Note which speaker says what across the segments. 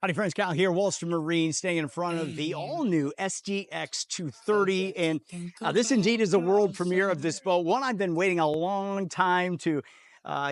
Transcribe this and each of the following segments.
Speaker 1: Howdy friends, Kyle here, Wolster Marine, staying in front of the all-new SDX 230. And this indeed is a world premiere of this boat. One I've been waiting a long time to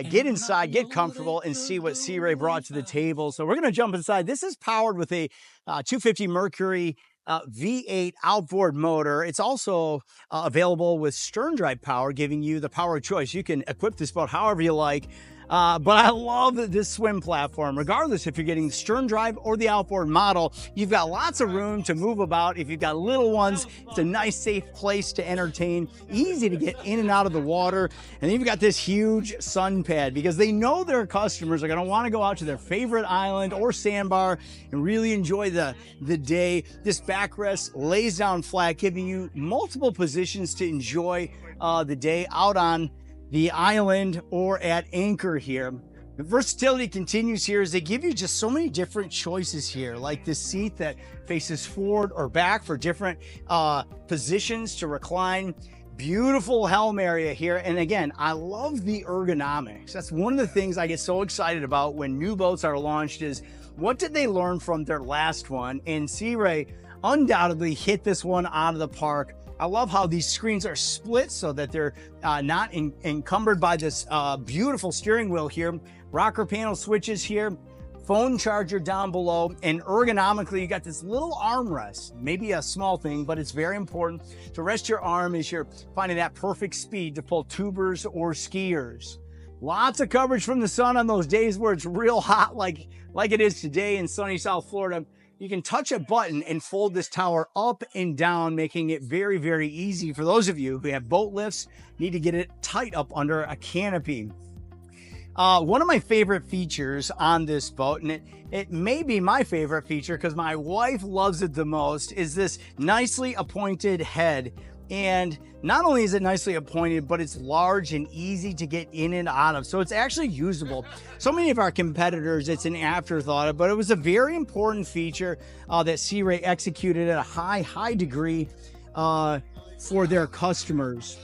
Speaker 1: get inside, get comfortable, and see what Sea Ray brought to the table. So we're going to jump inside. This is powered with a 250 Mercury V8 outboard motor. It's also available with stern drive power, giving you the power of choice. You can equip this boat however you like. But I love this swim platform. Regardless if you're getting the stern drive or the outboard model, you've got lots of room to move about. If you've got little ones, it's a nice, safe place to entertain, easy to get in and out of the water. And then you've got this huge sun pad because they know their customers are going to want to go out to their favorite island or sandbar and really enjoy the day. This backrest lays down flat, giving you multiple positions to enjoy the day out on the island or at anchor here. The versatility continues here as they give you just so many different choices here, like this seat that faces forward or back for different positions to recline. Beautiful helm area here. And again, I love the ergonomics. That's one of the things I get so excited about when new boats are launched is what did they learn from their last one? And Sea Ray undoubtedly hit this one out of the park. I love how these screens are split so that they're not encumbered by this beautiful steering wheel here. Rocker panel switches here, phone charger down below, and ergonomically you got this little armrest. Maybe a small thing, but it's very important to rest your arm as you're finding that perfect speed to pull tubers or skiers. Lots of coverage from the sun on those days where it's real hot like it is today in sunny South Florida. You can touch a button and fold this tower up and down, making it very, very easy for those of you who have boat lifts, need to get it tight up under a canopy. One of my favorite features on this boat, and it may be my favorite feature because my wife loves it the most, is this nicely appointed head. And not only is it nicely appointed, but it's large and easy to get in and out of. So it's actually usable. So many of our competitors, it's an afterthought, but it was a very important feature that Sea Ray executed at a high degree for their customers.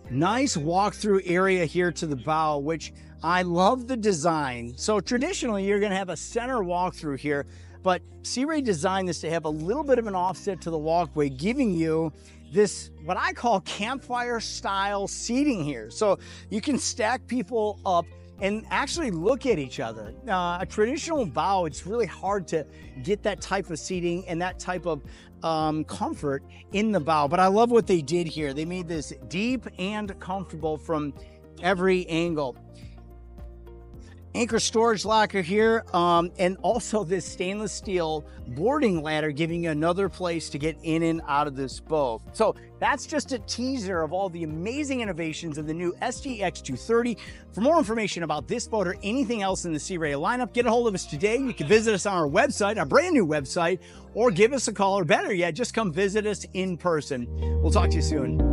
Speaker 1: Nice walk-through area here to the bow, which I love the design. So traditionally, you're gonna have a center walk-through here, but Sea Ray designed this to have a little bit of an offset to the walkway, giving you this, what I call campfire style seating here. So you can stack people up and actually look at each other. A traditional bow, it's really hard to get that type of seating and that type of comfort in the bow. But I love what they did here. They made this deep and comfortable from every angle. Anchor storage locker here, and also this stainless steel boarding ladder, giving you another place to get in and out of this boat. So that's just a teaser of all the amazing innovations of the new SDX 230. For more information about this boat or anything else in the Sea Ray lineup, get a hold of us today. You can visit us on our website, our brand new website, or give us a call, or better yet, just come visit us in person. We'll talk to you soon.